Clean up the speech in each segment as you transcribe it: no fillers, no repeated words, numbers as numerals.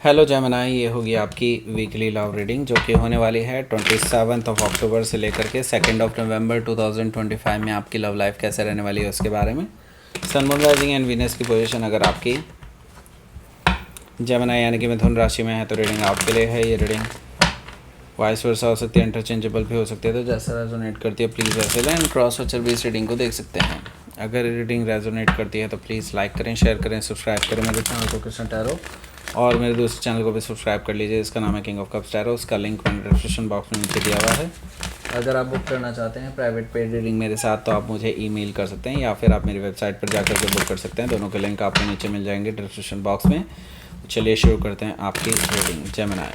Hello Gemini, ये होगी आपकी वीकली लव रीडिंग जो कि होने वाली है 27 अक्टूबर से लेकर के 2 नवंबर 2025 में। आपकी लव लाइफ कैसे रहने वाली है उसके बारे में। Sun moon rising and Venus की पोजीशन अगर आपकी जेमिनी यानी कि मिथुन राशि में है तो रीडिंग आपके लिए है। ये रीडिंग वाइस वर्सा हो सकती है, इंटरचेंजेबल भी हो सकती है, तो जैसा रेजोनेट करती है प्लीज़ वैसे लें। क्रॉस वचर भी इस रीडिंग को देख सकते हैं। अगर रीडिंग रेजोनेट करती है तो प्लीज़ लाइक करें, शेयर करें, सब्सक्राइब करें मेरे चैनल को कृष्ण टैरो, और मेरे दूसरे चैनल को भी सब्सक्राइब कर लीजिए। इसका नाम है किंग ऑफ कप्स टैरो। उसका लिंक मैंने डिस्क्रिप्शन बॉक्स में नीचे दिया हुआ है। अगर आप बुक करना चाहते हैं प्राइवेट पेड रीडिंग मेरे साथ तो आप मुझे ईमेल कर सकते हैं या फिर आप मेरी वेबसाइट पर जाकर के बुक कर सकते हैं। दोनों के लिंक आपको नीचे मिल जाएंगे डिस्क्रिप्शन बॉक्स में। चलिए शुरू करते हैं आपकी रीडिंग जेमिनी।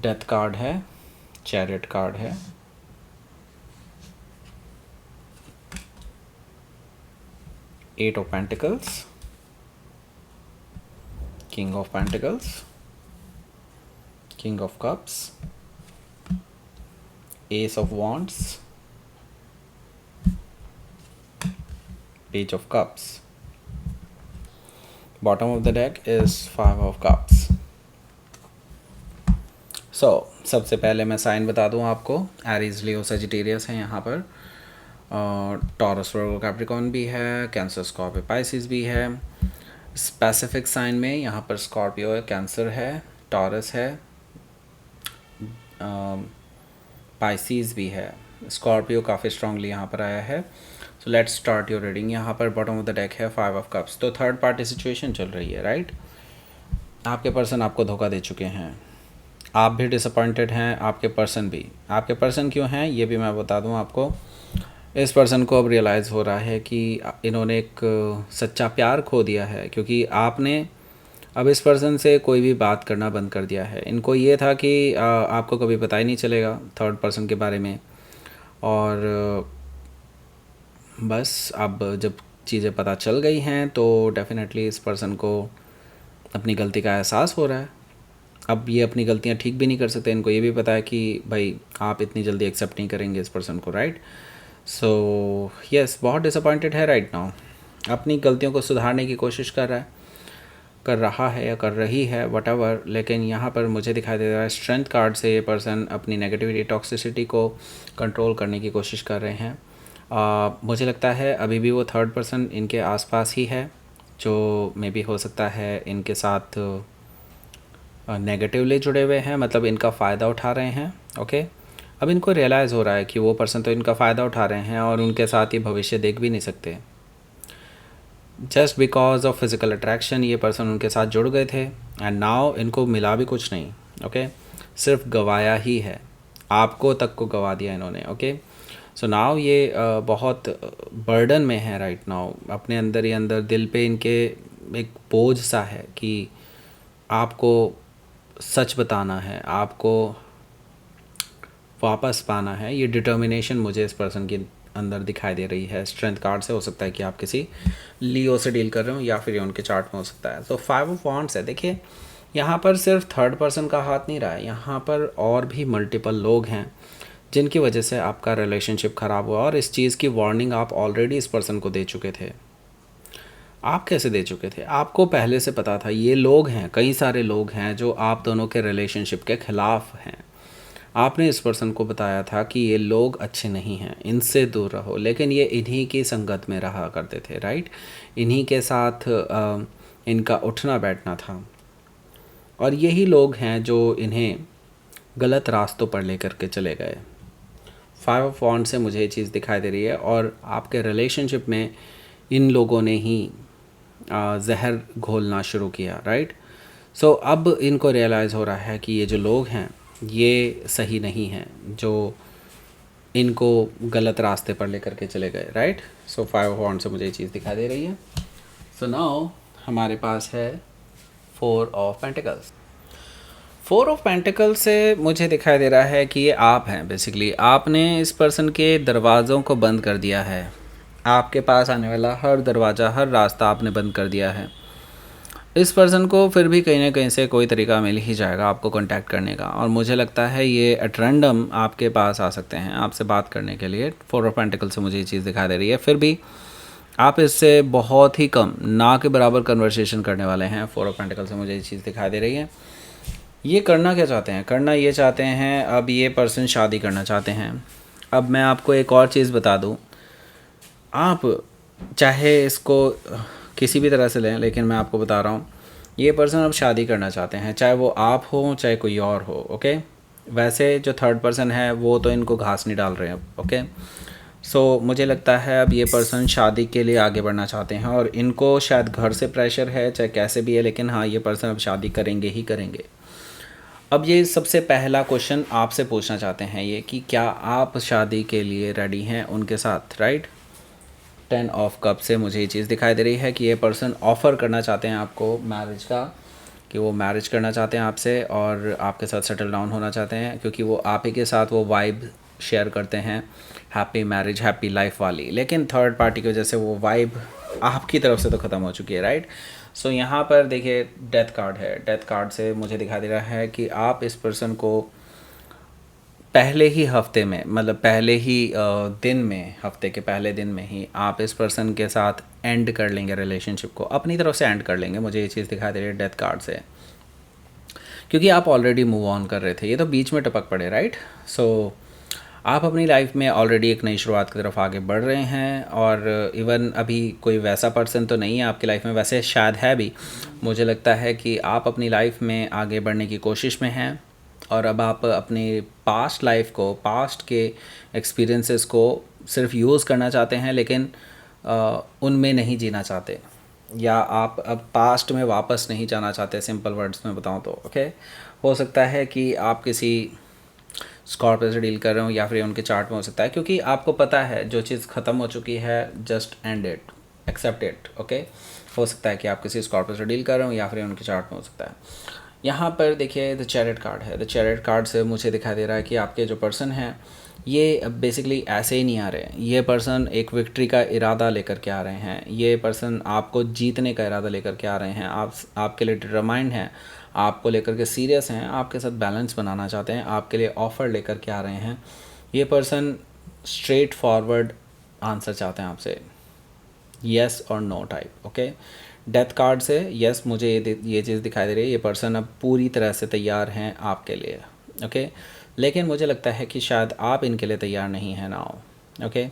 डेथ कार्ड है, चैरियट कार्ड है, eight of pentacles, king of pentacles, king of cups, ace of wands, page of cups. Bottom of the deck is 5 of cups. सबसे पहले मैं साइन बता दूं आपको। एरीज, लियो, सजिटेरियस है यहाँ पर। टॉरस, वर्गो, कैप्रिकॉर्न भी है। कैंसर, स्कॉर्पियो, पाइसिस भी है। स्पेसिफिक साइन में यहाँ पर स्कॉर्पियो है, कैंसर है, टॉरस है, पाइसिस भी है। स्कॉर्पियो काफ़ी स्ट्रांगली यहाँ पर आया है। So let's start your reading. यहाँ पर बॉटम ऑफ द डेक है 5 ऑफ कप्स। तो थर्ड पार्टी सिचुएशन चल रही है, राइट। आपके पर्सन आपको धोखा दे चुके हैं, आप भी डिसअपॉइंटेड हैं, आपके पर्सन भी। आपके पर्सन क्यों हैं ये भी मैं बता दूं आपको। इस पर्सन को अब रियलाइज़ हो रहा है कि इन्होंने एक सच्चा प्यार खो दिया है, क्योंकि आपने अब इस पर्सन से कोई भी बात करना बंद कर दिया है। इनको ये था कि आपको कभी पता ही नहीं चलेगा थर्ड पर्सन के बारे में, और बस अब जब चीज़ें पता चल गई हैं तो डेफिनेटली इस पर्सन को अपनी गलती का एहसास हो रहा है। अब ये अपनी गलतियाँ ठीक भी नहीं कर सकते। इनको ये भी पता है कि भाई आप इतनी जल्दी एक्सेप्ट नहीं करेंगे इस पर्सन को, राइट। सो यस, बहुत डिसअपॉइंटेड है राइट नाउ। अपनी गलतियों को सुधारने की कोशिश कर रहा है या कर रही है, वट। लेकिन यहाँ पर मुझे दिखाई दे रहा है स्ट्रेंथ कार्ड से ये पर्सन अपनी नेगेटिविटी, टॉक्सिसिटी को कंट्रोल करने की कोशिश कर रहे हैं। मुझे लगता है अभी भी वो थर्ड पर्सन इनके आसपास ही है, जो मे बी हो सकता है इनके साथ नेगेटिवली जुड़े हुए हैं, मतलब इनका फ़ायदा उठा रहे हैं। ओके, अब इनको रियलाइज़ हो रहा है कि वो पर्सन तो इनका फ़ायदा उठा रहे हैं और उनके साथ ये भविष्य देख भी नहीं सकते। Just because of physical attraction ये पर्सन उनके साथ जुड़ गए थे एंड नाउ इनको मिला भी कुछ नहीं। ओके, सिर्फ गवाया ही है, आपको तक को गवा दिया इन्होंने। ओके, सो नाउ ये बहुत बर्डन में है राइट नाउ। अपने अंदर ही अंदर दिल पे इनके एक बोझ सा है कि आपको सच बताना है, आपको वापस पाना है। ये डिटर्मिनेशन मुझे इस पर्सन के अंदर दिखाई दे रही है। स्ट्रेंथ कार्ड से हो सकता है कि आप किसी लियो से डील कर रहे हो या फिर ये उनके चार्ट में हो सकता है। तो 5 ऑफ वॉन्ड्स है। देखिए यहाँ पर सिर्फ थर्ड पर्सन का हाथ नहीं रहा है, यहाँ पर और भी मल्टीपल लोग हैं जिनकी वजह से आपका रिलेशनशिप ख़राब हुआ, और इस चीज़ की वार्निंग आप ऑलरेडी इस पर्सन को दे चुके थे। आप कैसे दे चुके थे? आपको पहले से पता था ये लोग हैं, कई सारे लोग हैं जो आप दोनों के रिलेशनशिप के ख़िलाफ़ हैं। आपने इस पर्सन को बताया था कि ये लोग अच्छे नहीं हैं, इनसे दूर रहो, लेकिन ये इन्हीं की संगत में रहा करते थे, राइट। इन्हीं के साथ इनका उठना बैठना था, और यही लोग हैं जो इन्हें गलत रास्तों पर लेकर के चले गए। 5 ऑफ वॉन्ड्स से मुझे ये चीज़ दिखाई दे रही है, और आपके रिलेशनशिप में इन लोगों ने ही जहर घोलना शुरू किया, राइट। सो अब इनको रियलाइज़ हो रहा है कि ये जो लोग हैं ये सही नहीं हैं, जो इनको गलत रास्ते पर लेकर के चले गए, राइट। सो 5 ऑफ वॉन्ड्स से मुझे ये चीज़ दिखाई दे रही है। सो नाउ हमारे पास है 4 ऑफ पेंटिकल्स। 4 ऑफ पेंटिकल्स से मुझे दिखाई दे रहा है कि ये आप हैं। बेसिकली आपने इस पर्सन के दरवाज़ों को बंद कर दिया है। आपके पास आने वाला हर दरवाज़ा, हर रास्ता आपने बंद कर दिया है। इस पर्सन को फिर भी कहीं ना कहीं से कोई तरीका मिल ही जाएगा आपको कांटेक्ट करने का, और मुझे लगता है ये एट रैंडम आपके पास आ सकते हैं आपसे बात करने के लिए। 4 ऑफ पेंटिकल से मुझे ये चीज़ दिखाई दे रही है। फिर भी आप इससे बहुत ही कम, ना के बराबर कन्वर्सेशन करने वाले हैं। 4 ऑफ पेंटिकल से मुझे ये चीज़ दिखाई दे रही है। ये करना क्या चाहते हैं? करना ये चाहते हैं, अब ये पर्सन शादी करना चाहते हैं। अब मैं आपको एक और चीज़ बता दूँ, आप चाहे इसको किसी भी तरह से लें, लेकिन मैं आपको बता रहा हूँ ये पर्सन अब शादी करना चाहते हैं, चाहे वो आप हो चाहे कोई और हो। ओके, वैसे जो थर्ड पर्सन है वो तो इनको घास नहीं डाल रहे हैं। ओके, सो मुझे लगता है अब ये पर्सन शादी के लिए आगे बढ़ना चाहते हैं, और इनको शायद घर से प्रेशर है चाहे कैसे भी है, लेकिन हाँ ये पर्सन अब शादी करेंगे ही करेंगे। अब ये सबसे पहला क्वेश्चन आपसे पूछना चाहते हैं ये कि क्या आप शादी के लिए रेडी हैं उनके साथ, राइट। 10 ऑफ कप से मुझे ये चीज़ दिखाई दे रही है कि ये पर्सन ऑफ़र करना चाहते हैं आपको मैरिज का, कि वो मैरिज करना चाहते हैं आपसे और आपके साथ सेटल डाउन होना चाहते हैं, क्योंकि वो आप ही के साथ वो वाइब शेयर करते हैं, हैप्पी मैरिज हैप्पी लाइफ वाली। लेकिन थर्ड पार्टी की वजह से वो वाइब आपकी तरफ से तो ख़त्म हो चुकी है, राइट। सो यहाँ पर देखिए डेथ कार्ड है। डेथ कार्ड से मुझे दिखाई दे रहा है कि आप इस पर्सन को पहले ही हफ्ते में, मतलब पहले ही दिन में, हफ्ते के पहले दिन में ही आप इस पर्सन के साथ एंड कर लेंगे, रिलेशनशिप को अपनी तरफ से एंड कर लेंगे। मुझे ये चीज़ दिखाई दे रही है डेथ कार्ड से, क्योंकि आप ऑलरेडी मूव ऑन कर रहे थे, ये तो बीच में टपक पड़े, राइट। सो आप अपनी लाइफ में ऑलरेडी एक नई शुरुआत की तरफ आगे बढ़ रहे हैं, और इवन अभी कोई वैसा पर्सन तो नहीं है आपकी लाइफ में, वैसे शायद है भी। मुझे लगता है कि आप अपनी लाइफ में आगे बढ़ने की कोशिश में हैं, और अब आप अपनी पास्ट लाइफ को, पास्ट के एक्सपीरियंसेस को सिर्फ यूज़ करना चाहते हैं, लेकिन उनमें नहीं जीना चाहते, या आप अब पास्ट में वापस नहीं जाना चाहते। सिंपल वर्ड्स में बताऊं तो ओके, हो सकता है कि आप किसी स्कॉर्पियो से डील कर रहे हो, या फिर उनके चार्ट में हो सकता है, क्योंकि आपको पता है जो चीज़ ख़त्म हो चुकी है just end it, accept it. Okay, हो सकता है कि आप किसी स्कॉर्पियो से डील कर रहे हो, या फिर उनके चार्ट में हो सकता है। यहाँ पर देखिए द चैरियट कार्ड है। द चैरियट कार्ड से मुझे दिखाई दे रहा है कि आपके जो पर्सन हैं ये बेसिकली ऐसे ही नहीं आ रहे हैं। ये पर्सन एक विक्ट्री का इरादा लेकर के आ रहे हैं। ये पर्सन आपको जीतने का इरादा लेकर के आ रहे हैं। आपके लिए डिटरमाइंड हैं, आपको लेकर के सीरियस हैं, आपके साथ बैलेंस बनाना चाहते हैं, आपके लिए ऑफ़र लेकर के आ रहे हैं। ये पर्सन स्ट्रेट फॉरवर्ड आंसर चाहते हैं आपसे, येस और no type. Okay, death card से यस मुझे ये चीज़ दिखाई दे रही है, ये पर्सन अब पूरी तरह से तैयार हैं आपके लिए। ओके, लेकिन मुझे लगता है कि शायद आप इनके लिए तैयार नहीं हैं नाउ। ओके,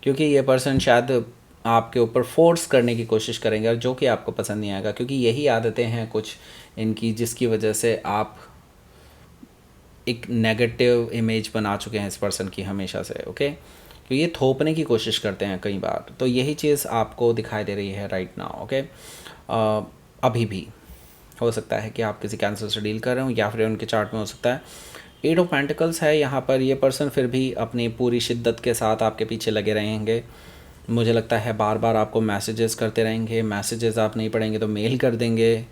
क्योंकि ये पर्सन शायद आपके ऊपर फोर्स करने की कोशिश करेंगे, और जो कि आपको पसंद नहीं आएगा, क्योंकि यही आदतें हैं कुछ इनकी जिसकी वजह से आप एक नेगेटिव इमेज बना चुके हैं इस पर्सन की हमेशा से। ओके, तो ये थोपने की कोशिश करते हैं कई बार, तो यही चीज़ आपको दिखाई दे रही है राइट नाउ। ओके, अभी भी हो सकता है कि आप किसी कैंसर से डील कर रहे हो, या फिर उनके चार्ट में हो सकता है 8 ऑफ पेंटिकल्स है यहाँ पर। ये पर्सन फिर भी अपनी पूरी शिद्दत के साथ आपके पीछे लगे रहेंगे। मुझे लगता है बार बार आपको मैसेजेस करते रहेंगे। मैसेजेस आप नहीं पढ़ेंगे तो मेल कर देंगे,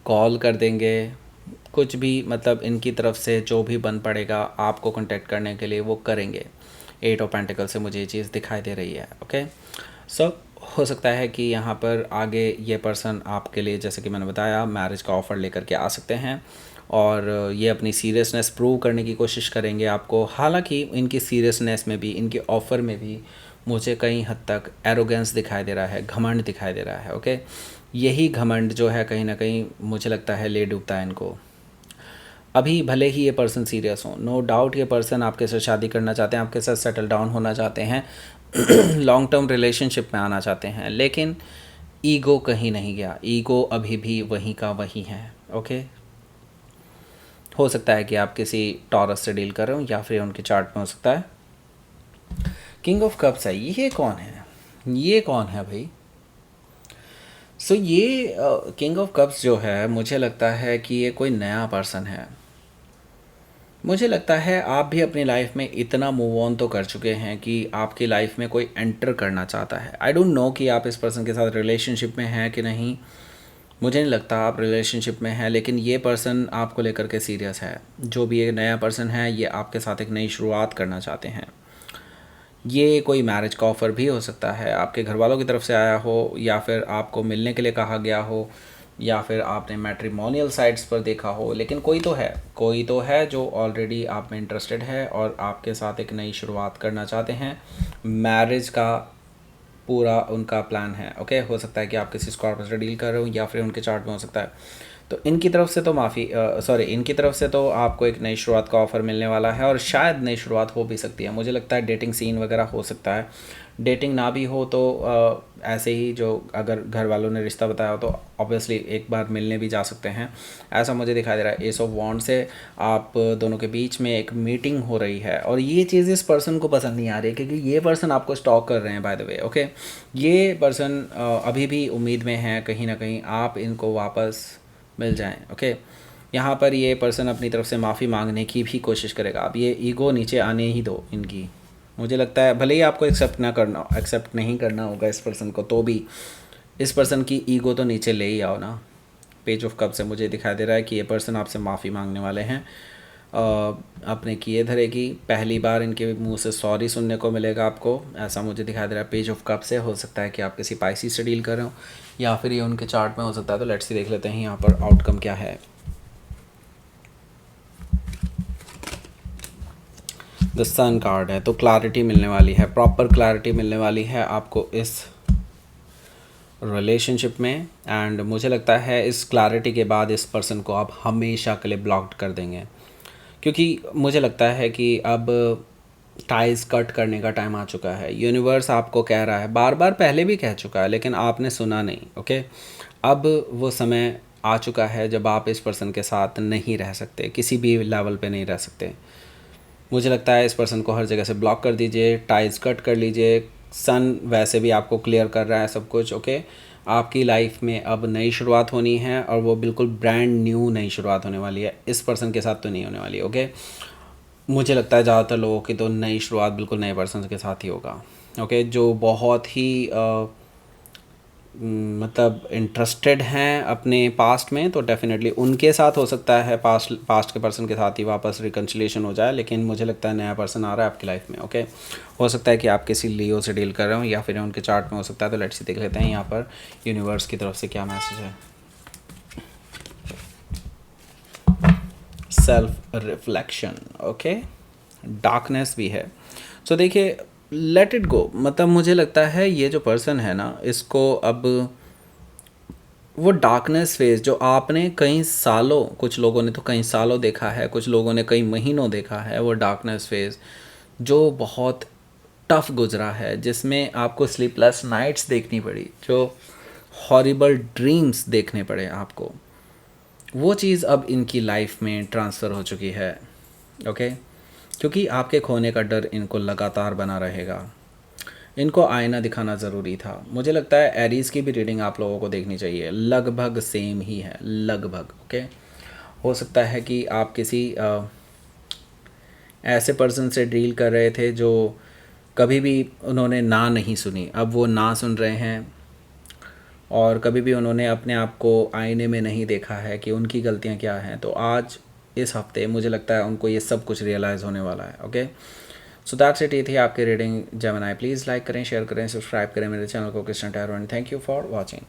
कॉल कर देंगे, कुछ भी, मतलब इनकी तरफ से जो भी बन पड़ेगा आपको कांटेक्ट करने के लिए वो करेंगे। 8 ऑफ पेंटिकल से मुझे ये चीज़ दिखाई दे रही है। ओके, सो हो सकता है कि यहाँ पर आगे ये पर्सन आपके लिए, जैसे कि मैंने बताया, मैरिज का ऑफ़र लेकर के आ सकते हैं, और ये अपनी सीरियसनेस प्रूव करने की कोशिश करेंगे आपको। हालांकि इनकी सीरियसनेस में भी, इनके ऑफ़र में भी मुझे कई हद तक एरोगेंस दिखाई दे रहा है, घमंड दिखाई दे रहा है। ओके, यही घमंड जो है कहीं ना कहीं मुझे लगता है ले डूबता है इनको। अभी भले ही ये पर्सन सीरियस हो, नो डाउट ये पर्सन आपके साथ शादी करना चाहते हैं, आपके साथ सेटल डाउन होना चाहते हैं, लॉन्ग टर्म रिलेशनशिप में आना चाहते हैं, लेकिन ईगो कहीं नहीं गया, ईगो अभी भी वहीं का वहीं है। ओके, हो सकता है कि आप किसी टॉरस से डील कर रहे हो, या फिर उनके चार्ट में हो सकता है किंग ऑफ कप्स है। ये कौन है? ये कौन है भाई? सो ये किंग ऑफ कप्स जो है, मुझे लगता है कि ये कोई नया पर्सन है। मुझे लगता है आप भी अपनी लाइफ में इतना मूव ऑन तो कर चुके हैं कि आपकी लाइफ में कोई एंटर करना चाहता है। आई डोंट नो कि आप इस पर्सन के साथ रिलेशनशिप में हैं कि नहीं, मुझे नहीं लगता आप रिलेशनशिप में हैं, लेकिन ये पर्सन आपको लेकर के सीरियस है। जो भी ये नया पर्सन है, ये आपके साथ एक नई शुरुआत करना चाहते हैं। ये कोई मैरिज का ऑफ़र भी हो सकता है, आपके घर वालों की तरफ से आया हो, या फिर आपको मिलने के लिए कहा गया हो, या फिर आपने मैट्रिमोनियल साइट्स पर देखा हो, लेकिन कोई तो है जो ऑलरेडी आप में इंटरेस्टेड है और आपके साथ एक नई शुरुआत करना चाहते हैं। मैरिज का पूरा उनका प्लान है। ओके, हो सकता है कि आप किसी स्कॉर्पियो से डील कर रहे हो या फिर उनके चार्ट में हो सकता है। तो इनकी तरफ से तो इनकी तरफ से तो आपको एक नई शुरुआत का ऑफ़र मिलने वाला है और शायद नई शुरुआत हो भी सकती है। मुझे लगता है डेटिंग सीन वगैरह हो सकता है। डेटिंग ना भी हो तो ऐसे ही जो अगर घर वालों ने रिश्ता बताया हो तो ऑब्वियसली एक बार मिलने भी जा सकते हैं, ऐसा मुझे दिखाई दे रहा है। एस ऑफ वॉन्ड से आप दोनों के बीच में एक मीटिंग हो रही है और ये चीज़ इस पर्सन को पसंद नहीं आ रही है क्योंकि ये पर्सन आपको स्टॉक कर रहे हैं बाय द वे। ओके, ये पर्सन अभी भी उम्मीद में है कहीं ना कहीं आप इनको वापस मिल जाएं। ओके, यहाँ पर ये पर्सन अपनी तरफ से माफ़ी मांगने की भी कोशिश करेगा। अब ये ईगो नीचे आने ही दो इनकी। मुझे लगता है भले ही आपको एक्सेप्ट नहीं करना होगा इस पर्सन को, तो भी इस पर्सन की ईगो तो नीचे ले ही आओ ना। पेज ऑफ कप से मुझे दिखाई दे रहा है कि ये पर्सन आपसे माफ़ी मांगने वाले हैं अपने किए धरे की। पहली बार इनके मुंह से सॉरी सुनने को मिलेगा आपको, ऐसा मुझे दिखाई दे रहा है पेज ऑफ कप से। हो सकता है कि आप किसी पाइसी से डील कर रहे हो या फिर ये उनके चार्ट में हो सकता है। तो लेट्स सी देख लेते हैं यहाँ पर आउटकम क्या है। द सन कार्ड है तो क्लैरिटी मिलने वाली है, प्रॉपर क्लैरिटी मिलने वाली है आपको इस रिलेशनशिप में। एंड मुझे लगता है इस क्लैरिटी के बाद इस पर्सन को आप हमेशा के लिए ब्लॉक्ड कर देंगे, क्योंकि मुझे लगता है कि अब टाइज कट करने का टाइम आ चुका है। यूनिवर्स आपको कह रहा है, बार बार पहले भी कह चुका है लेकिन आपने सुना नहीं। ओके, अब वो समय आ चुका है जब आप इस पर्सन के साथ नहीं रह सकते, किसी भी लेवल पे नहीं रह सकते। मुझे लगता है इस पर्सन को हर जगह से ब्लॉक कर दीजिए, टाइज कट कर लीजिए। सन वैसे भी आपको क्लियर कर रहा है सब कुछ। ओके, आपकी लाइफ में अब नई शुरुआत होनी है और वो बिल्कुल ब्रांड न्यू नई शुरुआत होने वाली है। इस पर्सन के साथ तो नहीं होने वाली। ओके, मुझे लगता है ज़्यादातर लोगों की तो नई शुरुआत बिल्कुल नए पर्सन के साथ ही होगा। ओके, जो बहुत ही मतलब इंटरेस्टेड हैं अपने पास्ट में, तो डेफिनेटली उनके साथ हो सकता है पास्ट के पर्सन के साथ ही वापस रिकन्सिलिएशन हो जाए। लेकिन मुझे लगता है नया पर्सन आ रहा है आपकी लाइफ में। ओके, हो सकता है कि आप किसी लियो से डील कर रहे हो या फिर उनके चार्ट में हो सकता है। तो लेट्स देख लेते हैं यहाँ पर यूनिवर्स की तरफ से क्या मैसेज है। सेल्फ रिफ्लेक्शन, ओके, डार्कनेस भी है। सो देखिए, लेट इट गो। मतलब मुझे लगता है ये जो पर्सन है ना, इसको अब वो डार्कनेस फेज जो आपने कई सालों, कुछ लोगों ने तो कई सालों देखा है, कुछ लोगों ने कई महीनों देखा है, वो डार्कनेस फेज जो बहुत टफ गुजरा है, जिसमें आपको स्लीपलेस नाइट्स देखनी पड़ी, जो हॉरिबल ड्रीम्स देखने पड़े आपको, वो चीज़ अब इनकी लाइफ में ट्रांसफ़र हो चुकी है। ओके, क्योंकि आपके खोने का डर इनको लगातार बना रहेगा। इनको आईना दिखाना ज़रूरी था। मुझे लगता है एरीज़ की भी रीडिंग आप लोगों को देखनी चाहिए, लगभग सेम ही है, लगभग। ओके, हो सकता है कि आप किसी ऐसे पर्सन से डील कर रहे थे जो कभी भी उन्होंने ना नहीं सुनी, अब वो ना सुन रहे हैं। और कभी भी उन्होंने अपने आप को आईने में नहीं देखा है कि उनकी गलतियाँ क्या हैं। तो आज इस हफ्ते मुझे लगता है उनको ये सब कुछ रियलाइज़ होने वाला है। Okay, so that's it. ये थी आपकी रीडिंग जेमिनी। प्लीज़ लाइक करें, शेयर करें, सब्सक्राइब करें मेरे चैनल को Christian tarot and thank you for watching.